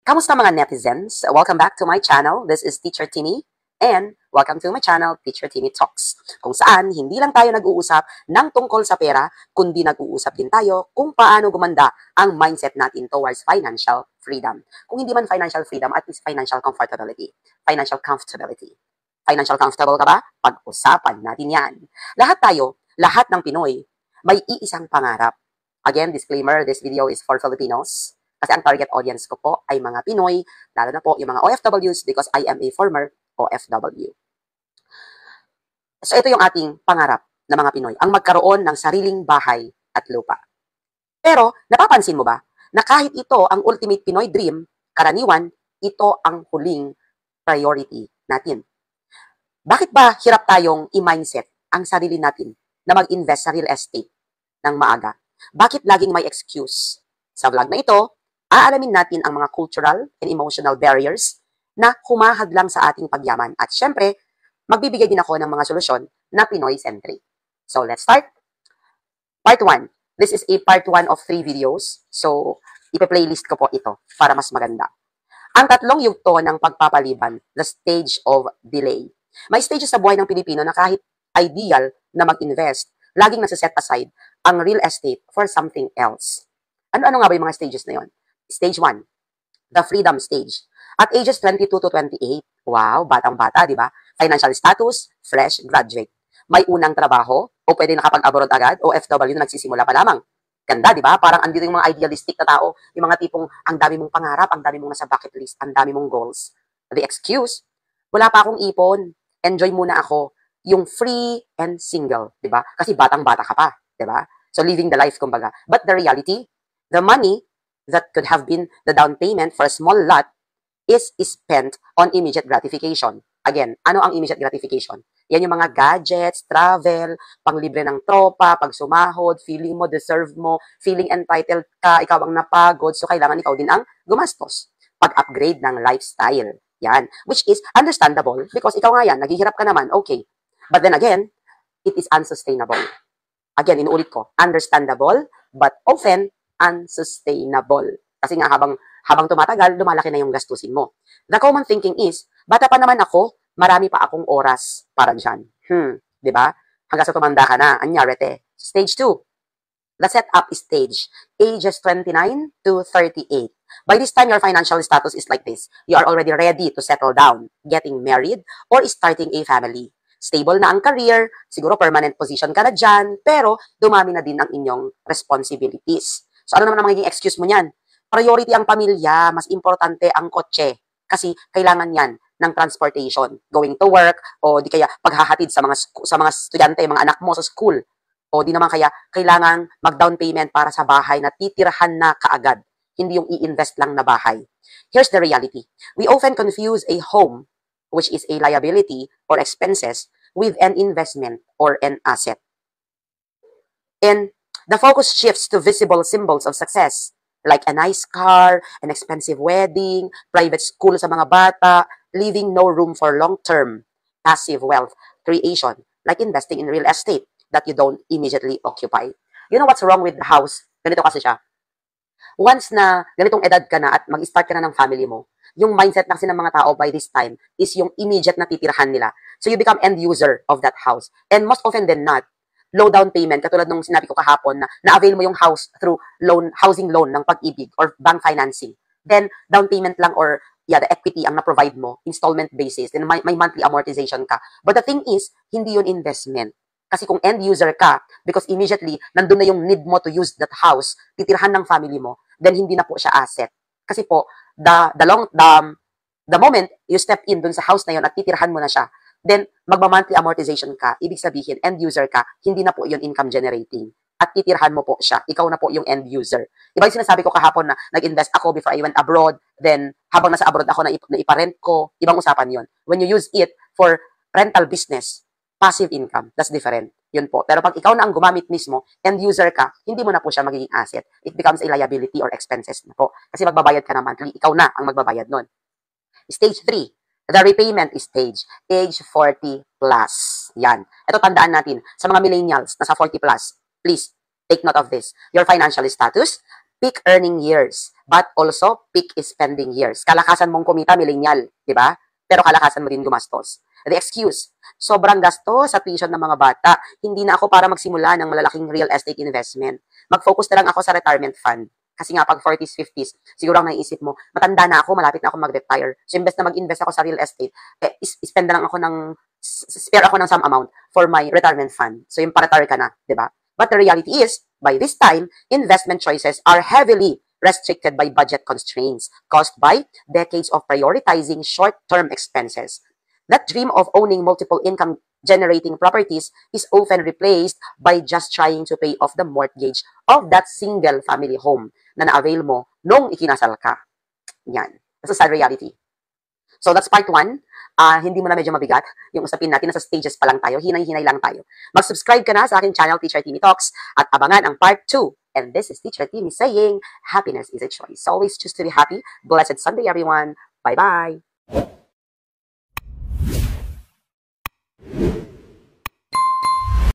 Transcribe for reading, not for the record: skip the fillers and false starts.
Kamusta mga netizens? Welcome back to my channel. This is Teacher Timmy and welcome to my channel, Teacher Timmy Talks, kung saan hindi lang tayo nag-uusap ng tungkol sa pera, kundi nag-uusap din tayo kung paano gumanda ang mindset natin towards financial freedom. Kung hindi man financial freedom, at least financial comfortability. Financial comfortability. Financial comfortable ka ba? Pag-usapan natin yan. Lahat ng Pinoy, may iisang pangarap. Again, disclaimer, this video is for Filipinos. Kasi ang target audience ko po ay mga Pinoy, lalo na po yung mga OFWs because I am a former OFW. So ito yung ating pangarap ng mga Pinoy, ang magkaroon ng sariling bahay at lupa. Pero napapansin mo ba na kahit ito ang ultimate Pinoy dream, karaniwan, ito ang huling priority natin. Bakit ba hirap tayong i-mindset ang sarili natin na mag-invest sa real estate ng maaga? Bakit laging may excuse? Sa vlog na ito, aalamin natin ang mga cultural and emotional barriers na humahadlang sa ating pagyaman. At syempre, magbibigay din ako ng mga solusyon na Pinoy-centric. So, let's start. Part 1. This is a part 1 of 3 videos. So, ipe-playlist ko po ito para mas maganda. Ang tatlong yugto ng pagpapaliban, the stage of delay. May stages sa buhay ng Pilipino na kahit ideal na mag-invest, laging nasa-set aside ang real estate for something else. Ano-ano nga ba yung mga stages na yon? Stage 1, the freedom stage. At ages 22 to 28, wow, batang-bata, di ba? Financial status, fresh graduate. May unang trabaho, o pwede nakapag-abroad agad, o OFW na nagsisimula pa lamang. Ganda, di ba? Parang andito yung mga idealistic na tao, yung mga tipong ang dami mong pangarap, ang dami mong nasa bucket list, ang dami mong goals. The excuse, wala pa akong ipon, enjoy muna ako, yung free and single, di ba? Kasi batang-bata ka pa, di ba? So living the life, kumbaga. But the reality, the money that could have been the down payment for a small lot is spent on immediate gratification. Again, ano ang immediate gratification? Yan yung mga gadgets, travel, panglibre ng tropa, pag sumahod, feeling mo, deserve mo, feeling entitled ka, ikaw ang napagod, so kailangan ikaw din ang gumastos. Pag-upgrade ng lifestyle. Yan. Which is understandable because ikaw nga yan, naghihirap ka naman, okay. But then again, it is unsustainable. Again, inuulit ko, understandable, but often unsustainable. Kasi nga habang tumatagal, lumalaki na yung gastusin mo. The common thinking is, bata pa naman ako, marami pa akong oras para dyan. Di ba? Hanggang sa tumanda ka na, anyarete. Stage 2, the setup stage, ages 29 to 38. By this time, your financial status is like this. You are already ready to settle down, getting married, or starting a family. Stable na ang career, siguro permanent position ka na dyan, pero dumami na din ang inyong responsibilities. So ano naman ang magiging excuse mo niyan? Priority ang pamilya, mas importante ang kotse. Kasi kailangan yan ng transportation, going to work, o di kaya paghahatid sa mga estudyante, mga anak mo sa school. O di naman kaya kailangan mag-down payment para sa bahay na titirahan na kaagad. Hindi yung i-invest lang na bahay. Here's the reality. We often confuse a home, which is a liability or expenses, with an investment or an asset. And the focus shifts to visible symbols of success, like a nice car, an expensive wedding, private school sa mga bata, leaving no room for long-term passive wealth creation, like investing in real estate that you don't immediately occupy. You know what's wrong with the house? Ganito kasi siya. Once na ganitong edad ka na at mag-start ka na ng family mo, yung mindset na kasi ng mga tao by this time is yung immediate na titirahan nila. So you become end user of that house. And most often than not, low down payment, katulad nung sinabi ko kahapon na na-avail mo yung house through housing loan ng Pag-ibig or bank financing. Then, down payment lang or the equity ang na-provide mo, installment basis, then may monthly amortization ka. But the thing is, hindi yun investment. Kasi kung end user ka, because immediately, nandun na yung need mo to use that house, titirhan ng family mo, then hindi na po siya asset. Kasi po, the moment you step in dun sa house na yun at titirhan mo na siya, then magma-monthly amortization ka, ibig sabihin, end user ka, hindi na po yun income generating. At titirhan mo po siya. Ikaw na po yung end user. Diba yung sinasabi ko kahapon na nag-invest ako before I went abroad, then habang nasa abroad ako, na iparent ko, ibang usapan yon. When you use it for rental business, passive income, that's different. Yun po. Pero pag ikaw na ang gumamit mismo, end user ka, hindi mo na po siya magiging asset. It becomes a liability or expenses na po. Kasi magbabayad ka na monthly, ikaw na ang magbabayad nun. Stage 3, the repayment stage, age 40 plus. Yan. Ito tandaan natin, sa mga millennials, nasa 40 plus, please, take note of this. Your financial status, peak earning years, but also peak spending years. Kalakasan mong kumita, millennial, di ba? Pero kalakasan mo din gumastos. The excuse, sobrang gastos sa tuition ng mga bata. Hindi na ako para magsimula ng malalaking real estate investment. Mag-focus na lang ako sa retirement fund. Kasi nga, pag 40s, 50s, siguro ang naiisip mo, matanda na ako, malapit na ako mag-retire. So, imbes na mag-invest ako sa real estate, spend na lang ako spare ako ng some amount for my retirement fund. So, yung pa-retire ka na, di ba? But the reality is, by this time, investment choices are heavily restricted by budget constraints caused by decades of prioritizing short-term expenses. That dream of owning multiple income-generating properties is often replaced by just trying to pay off the mortgage of that single-family home na na-avail mo nung ikinasal ka. Yan. That's a sad reality. So that's part 1. Hindi mo na medyo mabigat yung usapin natin. Nasa stages pa lang tayo. Hinay-hinay lang tayo. Mag-subscribe ka na sa aking channel, Teacher Timmy Talks, at abangan ang part 2. And this is Teacher Timmy saying, happiness is a choice. So always choose to be happy. Blessed Sunday, everyone. Bye-bye.